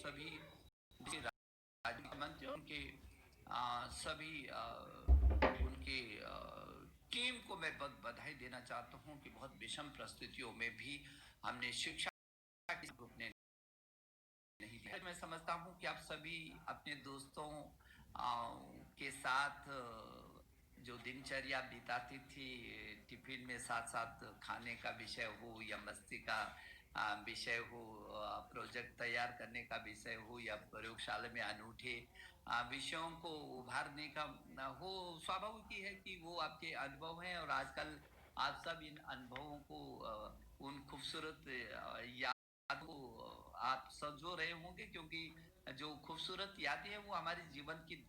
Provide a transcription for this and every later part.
सभी राज्य मंत्री उनके सभी उनके टीम को मैं बहुत बधाई देना चाहता हूं कि बहुत विषम परिस्थितियों में भी हमने शिक्षा के रूप ने नहीं लिया। मैं समझता हूं कि आप सभी अपने दोस्तों के साथ जो दिनचर्या बिताती थी, टिफिन में साथ साथ खाने का विषय हो या मस्ती का विषय हो, प्रोजेक्ट तैयार करने का विषय हो या प्रयोगशाला में अनूठे विषयों को उभारने का हो, स्वाभाविक ही है कि वो आपके अनुभव हैं। और आजकल आप सब इन अनुभवों को उन खूबसूरत याद को आप संजो रहे होंगे, क्योंकि जो खूबसूरत यादें हैं वो हमारे जीवन की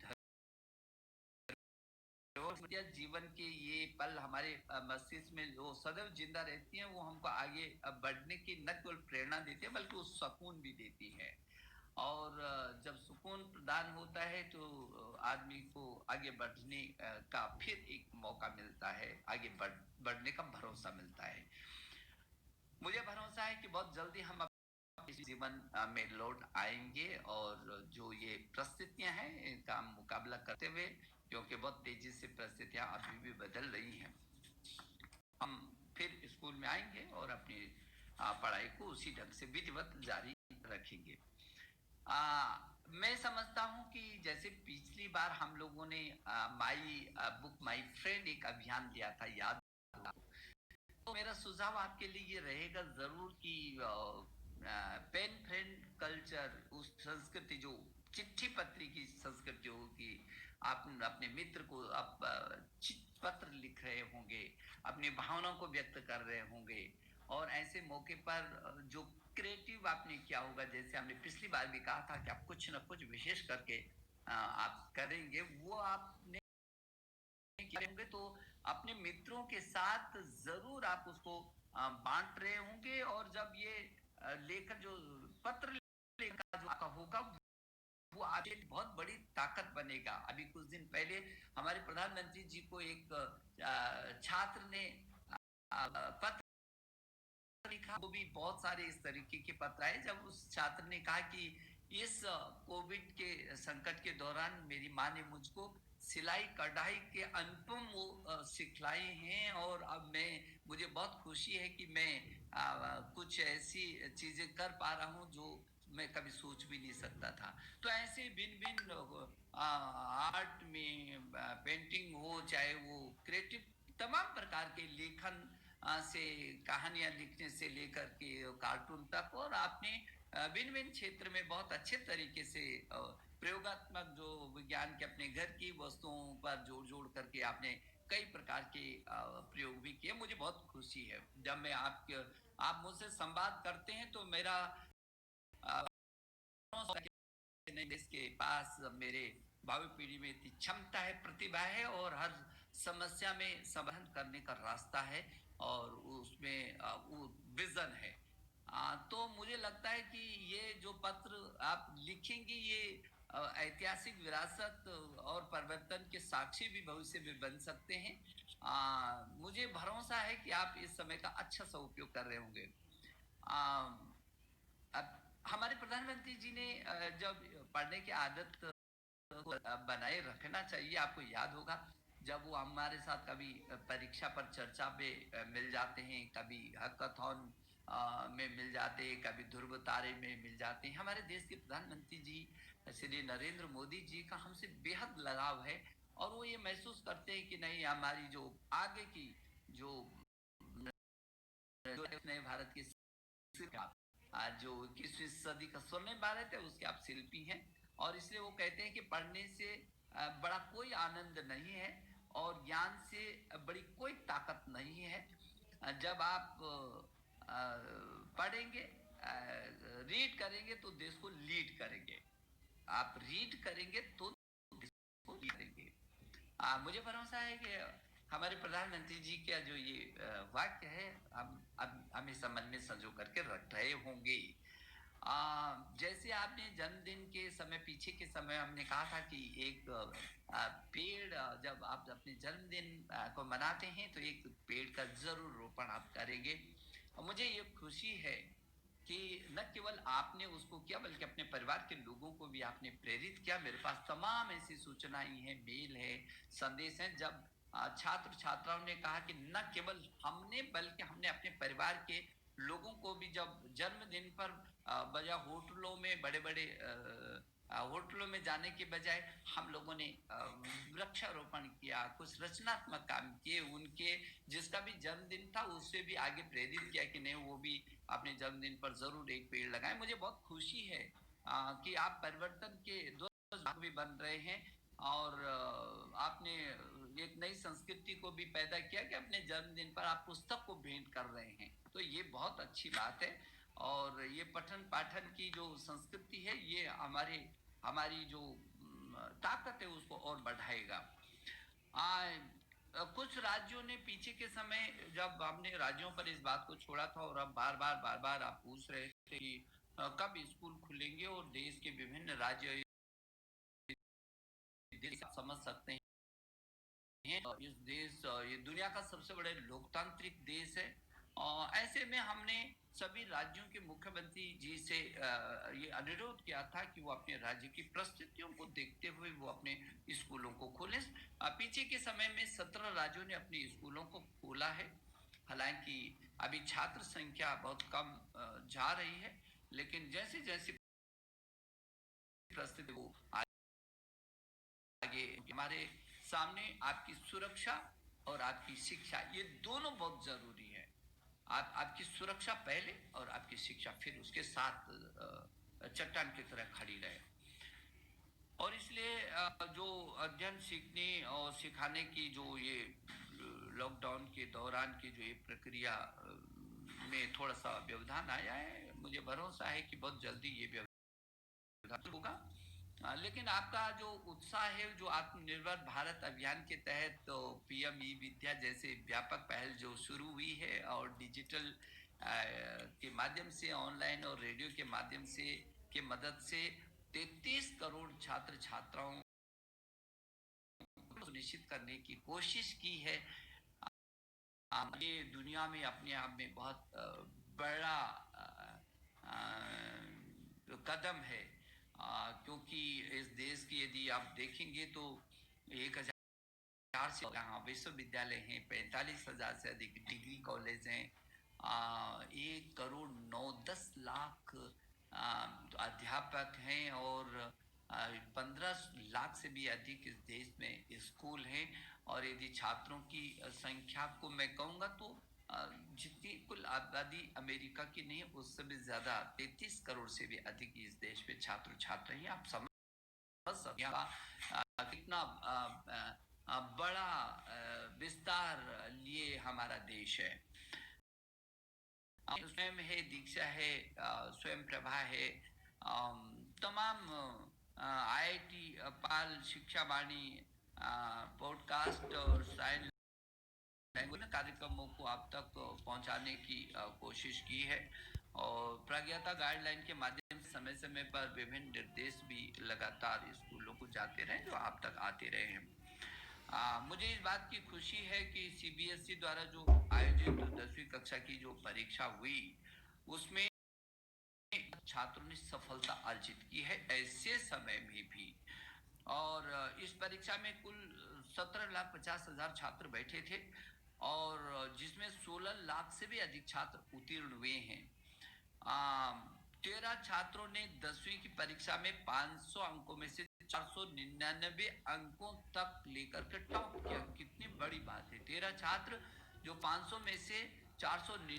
जीवन के ये पल हमारे मस्तिष्क में जो सदैव जिंदा रहती हैं, वो हमको आगे बढ़ने की न केवल प्रेरणा देती है बल्कि वो सुकून भी देती है। और जब सुकून प्रदान होता है तो आदमी को आगे बढ़ने का फिर एक मौका मिलता है, आगे बढ़ने का भरोसा मिलता है। मुझे भरोसा है कि बहुत जल्दी हम इस जीवन में लौट आएंगे और जो ये परिस्थितियां हैं इनका मुकाबला करते हुए, क्योंकि बहुत तेजी से परिस्थितियां अभी भी बदल रही हैं, हम फिर स्कूल में आएंगे और अपनी पढ़ाई को उसी ढंग से विधिवत जारी रखेंगे। मैं समझता हूं कि जैसे पिछली बार हम लोगों ने माई बुक माई फ्रेंड एक अभियान दिया था, याद, तो मेरा सुझाव आपके लिए ये रहेगा जरूर कि पेन फ्रेंड कल्चर, उस संस्कृति जो चिट्ठी पत्री की संस्कृति होगी, आप अपने मित्र को आप पत्र लिख रहे होंगे, अपनी भावनाओं को व्यक्त कर रहे होंगे, और ऐसे मौके पर जो क्रिएटिव आपने किया होगा, जैसे हमने पिछली बार भी कहा था कि आप कुछ ना कुछ विशेष करके आप करेंगे, वो आपने होंगे तो अपने मित्रों के साथ जरूर आप उसको बांट रहे होंगे। और जब ये लेकर जो पत्र लेकर जो आपका होगा, वो आपके बहुत बड़ी ताकत बनेगा। अभी कुछ दिन पहले हमारे प्रधानमंत्री जी को एक छात्र ने पत्र लिखा, वो भी बहुत सारे इस तरीके के पत्र आए, जब उस छात्र ने कहा कि इस कोविड के संकट के दौरान मेरी माँ ने मुझको सिलाई कढ़ाई के अनुपम वो सिखलाए हैं, और अब मुझे बहुत खुशी है कि मैं कुछ ऐसी चीजें कर पा रहा हूँ जो मैं कभी सोच भी नहीं सकता था। तो ऐसे भिन्न भिन्न आर्ट में पेंटिंग हो, चाहे वो क्रिएटिव तमाम प्रकार के लेखन से कहानियां लिखने से लेकर के कार्टून तक, और आपने भिन्न भिन्न क्षेत्र में बहुत अच्छे तरीके से प्रयोगात्मक जो विज्ञान के अपने घर की वस्तुओं पर जोड़ जोड़ करके आपने कई प्रकार के प्रयोग भी किए। मुझे बहुत खुशी है जब मैं आप मुझसे संवाद करते हैं तो मेरा देश के पास मेरे भावी पीढ़ी में इतनी क्षमता है, प्रतिभा है, और हर समस्या में समाधान करने का रास्ता है, और उसमें वो विजन है। तो मुझे लगता है कि ये जो पत्र आप लिखेंगे, ये ऐतिहासिक विरासत और परिवर्तन के साक्षी भी भविष्य में बन सकते हैं। मुझे भरोसा है कि आप इस समय का अच्छा सा उपयोग कर रहे होंगे। अब हमारे प्रधानमंत्री जी ने जब पढ़ने की आदत बनाए रखना चाहिए, आपको याद होगा जब वो हमारे साथ कभी परीक्षा पर चर्चा पे मिल जाते हैं, कभी हैकाथॉन में मिल जाते हैं, कभी ध्रुव तारे में मिल जाते हैं। हमारे देश के प्रधानमंत्री जी श्री नरेंद्र मोदी जी का हमसे बेहद लगाव है, और वो ये महसूस करते हैं कि नहीं, हमारी जो आगे की जो नए भारत की जो 21वीं सदी का स्वर्णिम भारत है, उसके आप शिल्पी हैं। और इसलिए वो कहते हैं कि पढ़ने से बड़ा कोई आनंद नहीं है, और ज्ञान से बड़ी कोई ताकत नहीं है। जब आप पढ़ेंगे, रीड करेंगे तो देश को लीड करेंगे, आप रीड करेंगे तो देश को लीड करेंगे। मुझे भरोसा है कि हमारे प्रधानमंत्री जी का जो ये वाक्य है, हम अब हमेशा मन में संजो करके रख रहे होंगे। जैसे आपने जन्मदिन के समय, पीछे के समय हमने कहा था कि एक पेड़, जब आप अपने जन्मदिन को मनाते हैं तो एक पेड़ का जरूर रोपण आप करेंगे। और मुझे ये खुशी है कि न केवल आपने उसको किया बल्कि अपने परिवार के लोगों को भी आपने प्रेरित किया। मेरे पास तमाम ऐसी सूचनाएं हैं, मेल है, संदेश हैं, जब छात्र छात्राओं ने कहा कि न केवल हमने बल्कि हमने अपने परिवार के लोगों को भी जब जन्मदिन पर बजाय होटलों में बड़े बड़े होटलों में जाने के बजाय हम लोगों ने वृक्षारोपण किया, कुछ रचनात्मक काम किए, उनके जिसका भी जन्मदिन था उससे भी आगे प्रेरित किया कि नहीं वो भी अपने जन्मदिन पर जरूर एक पेड़ लगाएं। मुझे बहुत खुशी है कि आप परिवर्तन के दो भाग भी बन रहे हैं और आपने एक नई संस्कृति को भी पैदा किया कि अपने जन्मदिन पर आप पुस्तक को भेंट कर रहे हैं, तो ये बहुत अच्छी बात है। और ये पठन पाठन की जो संस्कृति है ये हमारी जो ताकत है उसको और बढ़ाएगा। कुछ राज्यों ने पीछे के समय जब हमने राज्यों पर इस बात को छोड़ा था और अब बार बार आप पूछ रहे थे कि कब स्कूल खुलेंगे, और देश के विभिन्न राज्य समझ सकते हैं इस देश ये दुनिया का सबसे बड़े लोकतांत्रिक देश है। ऐसे में हमने सभी राज्यों के मुख्यमंत्री जी से ये अनुरोध किया था कि वो अपने राज्य की परिस्थितियों को देखते हुए वो अपने स्कूलों को खोलें। पीछे के समय में 17 राज्यों ने अपने स्कूलों को खोला है। हालांकि अभी छात्र संख्या बहुत कम जा रही है, लेकिन जैसे जैसे परिस्थिति वो आगे हमारे सामने आपकी सुरक्षा और आपकी शिक्षा ये दोनों बहुत जरूरी है। आपकी सुरक्षा पहले और आपकी शिक्षा फिर उसके साथ चट्टान की तरह खड़ी रहे। और इसलिए जो अध्ययन सीखने और सिखाने की जो ये लॉकडाउन के दौरान की जो ये प्रक्रिया में थोड़ा सा व्यवधान आया है, मुझे भरोसा है कि बहुत जल्दी ये व्यवधान होगा। लेकिन आपका जो उत्साह है, जो आत्मनिर्भर भारत अभियान के तहत तो पीएम ई विद्या जैसे व्यापक पहल जो शुरू हुई है और डिजिटल के माध्यम से, ऑनलाइन और रेडियो के माध्यम से के मदद से 33 करोड़ छात्र छात्राओं को सुनिश्चित करने की कोशिश की है। ये दुनिया में अपने आप में बहुत बड़ा कदम है, क्योंकि इस देश की यदि आप देखेंगे तो 1000 से विश्वविद्यालय हैं, 45,000 से अधिक डिग्री कॉलेज हैं, 1,910,00,000 अध्यापक हैं और 15 लाख से भी अधिक इस देश में स्कूल हैं। और यदि छात्रों की संख्या को मैं कहूँगा तो जितनी कुल आबादी अमेरिका की नहीं उससे भी ज्यादा 33 करोड़ से भी अधिक इस देश में छात्र छात्र हैं। आप समझ सकते हैं कितना बड़ा विस्तार लिए हमारा देश है। स्वयं है, दीक्षा है, स्वयं प्रभा है, तमाम आईआईटी पाल, शिक्षा वाणी, पॉडकास्ट और साइंस कार्यक्रमों को आप तक पहुंचाने की कोशिश की है। और प्रज्ञाता गाइडलाइन के माध्यम से समय समय पर विभिन्न निर्देश भी लगातार स्कूलों को जाते रहे, जो आप तक आते रहे हैं। मुझे इस बात की खुशी है कि सीबीएसई द्वारा जो आयोजित 10वीं कक्षा की जो परीक्षा हुई उसमें छात्रों ने सफलता अर्जित की है ऐसे समय में भी। और इस परीक्षा में कुल 17,50,000 छात्र बैठे थे और जिसमें 16 लाख से भी अधिक छात्र उत्तीर्ण हुए हैं। 13 छात्रों ने 10वीं की परीक्षा में 500 अंकों में से 499 अंकों तक लेकर के टॉप किया। कितनी बड़ी बात है, 13 छात्र जो 500 में से 499